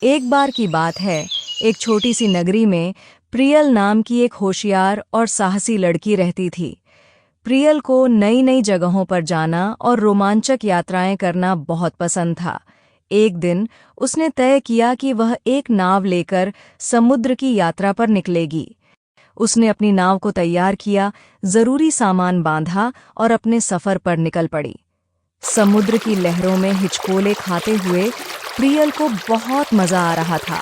एक बार की बात है, एक छोटी सी नगरी में प्रियल नाम की एक होशियार और साहसी लड़की रहती थी। प्रियल को नई नई जगहों पर जाना और रोमांचक यात्राएं करना बहुत पसंद था। एक दिन उसने तय किया कि वह एक नाव लेकर समुद्र की यात्रा पर निकलेगी। उसने अपनी नाव को तैयार किया, जरूरी सामान बांधा और अपने सफर पर निकल पड़ी। समुद्र की लहरों में हिचकोले खाते हुए प्रियल को बहुत मजा आ रहा था।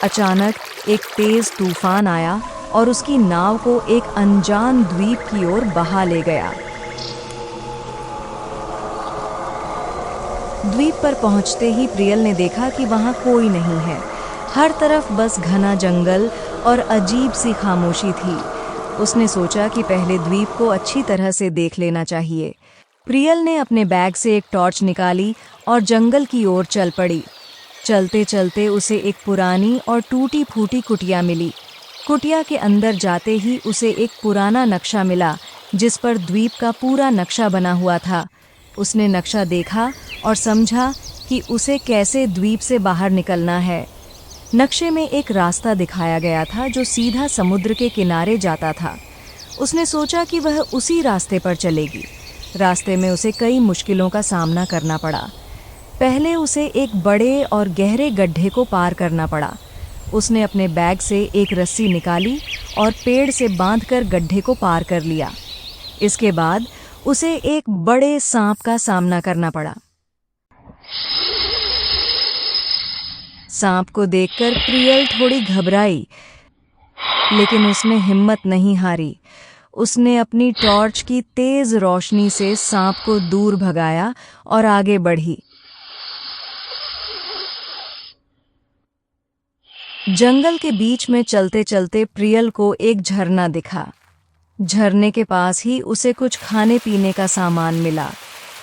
अचानक एक तेज तूफान आया और उसकी नाव को एक अनजान द्वीप की ओर बहा ले गया। द्वीप पर पहुंचते ही प्रियल ने देखा कि वहां कोई नहीं है। हर तरफ बस घना जंगल और अजीब सी खामोशी थी। उसने सोचा कि पहले द्वीप को अच्छी तरह से देख लेना चाहिए। प्रियल ने अपने बैग से एक टॉर्च निकाली और जंगल की ओर चल पड़ी। चलते चलते उसे एक पुरानी और टूटी फूटी कुटिया मिली। कुटिया के अंदर जाते ही उसे एक पुराना नक्शा मिला, जिस पर द्वीप का पूरा नक्शा बना हुआ था। उसने नक्शा देखा और समझा कि उसे कैसे द्वीप से बाहर निकलना है। नक्शे में एक रास्ता दिखाया गया था जो सीधा समुद्र के किनारे जाता था। उसने सोचा कि वह उसी रास्ते पर चलेगी। रास्ते में उसे कई मुश्किलों का सामना करना पड़ा। पहले उसे एक बड़े और गहरे गड्ढे को पार करना पड़ा। उसने अपने बैग से एक रस्सी निकाली और पेड़ से बांधकर गड्ढे को पार कर लिया। इसके बाद उसे एक बड़े सांप का सामना करना पड़ा। सांप को देखकर प्रियल थोड़ी घबराई, लेकिन उसने हिम्मत नहीं हारी। उसने अपनी टॉर्च की तेज रोशनी से सांप को दूर भगाया और आगे बढ़ी। जंगल के बीच में चलते चलते प्रियल को एक झरना दिखा। झरने के पास ही उसे कुछ खाने पीने का सामान मिला।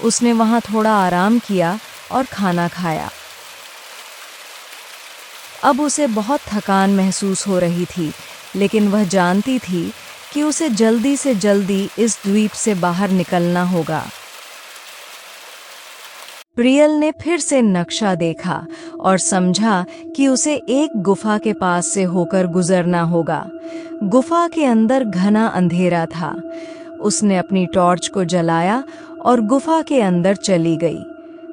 उसने वहां थोड़ा आराम किया और खाना खाया। अब उसे बहुत थकान महसूस हो रही थी, लेकिन वह जानती थी कि उसे जल्दी से जल्दी इस द्वीप से बाहर निकलना होगा। प्रियल ने फिर से नक्शा देखा और समझा कि उसे एक गुफा के पास से होकर गुजरना होगा। गुफा के अंदर घना अंधेरा था। उसने अपनी टॉर्च को जलाया और गुफा के अंदर चली गई।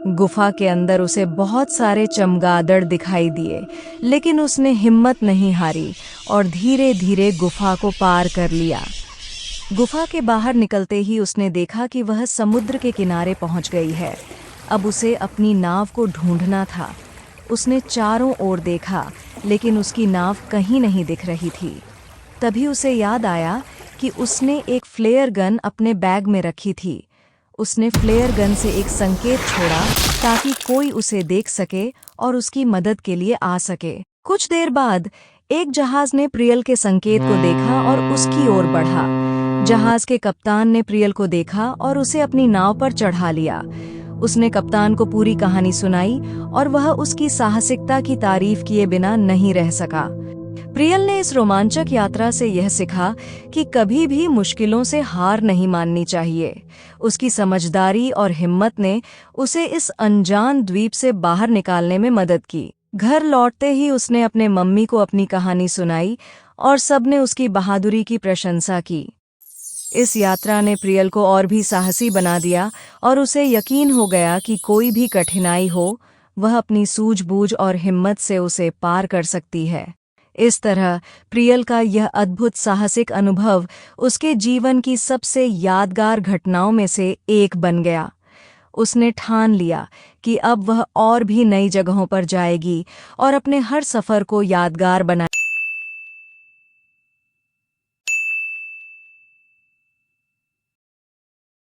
गुफा के अंदर उसे बहुत सारे चमगादड़ दिखाई दिए, लेकिन उसने हिम्मत नहीं हारी और धीरे धीरे गुफा को पार कर लिया। गुफा के बाहर निकलते ही उसने देखा कि वह समुद्र के किनारे पहुंच गई है। अब उसे अपनी नाव को ढूंढना था। उसने चारों ओर देखा, लेकिन उसकी नाव कहीं नहीं दिख रही थी। तभी उसे याद आया कि उसने एक फ्लेयर गन अपने बैग में रखी थी। उसने फ्लेयर गन से एक संकेत छोड़ा ताकि कोई उसे देख सके और उसकी मदद के लिए आ सके। कुछ देर बाद एक जहाज ने प्रियल के संकेत को देखा और उसकी ओर बढ़ा। जहाज के कप्तान ने प्रियल को देखा और उसे अपनी नाव पर चढ़ा लिया। उसने कप्तान को पूरी कहानी सुनाई और वह उसकी साहसिकता की तारीफ किए बिना नहीं रह सका। प्रियल ने इस रोमांचक यात्रा से यह सीखा कि कभी भी मुश्किलों से हार नहीं माननी चाहिए। उसकी समझदारी और हिम्मत ने उसे इस अनजान द्वीप से बाहर निकालने में मदद की। घर लौटते ही उसने अपने मम्मी को अपनी कहानी सुनाई और सबने उसकी बहादुरी की प्रशंसा की। इस यात्रा ने प्रियल को और भी साहसी बना दिया और उसे यकीन हो गया कि कोई भी कठिनाई हो, वह अपनी सूझबूझ और हिम्मत से उसे पार कर सकती है। इस तरह प्रियल का यह अद्भुत साहसिक अनुभव उसके जीवन की सबसे यादगार घटनाओं में से एक बन गया। उसने ठान लिया कि अब वह और भी नई जगहों पर जाएगी और अपने हर सफर को यादगार बनाएगी।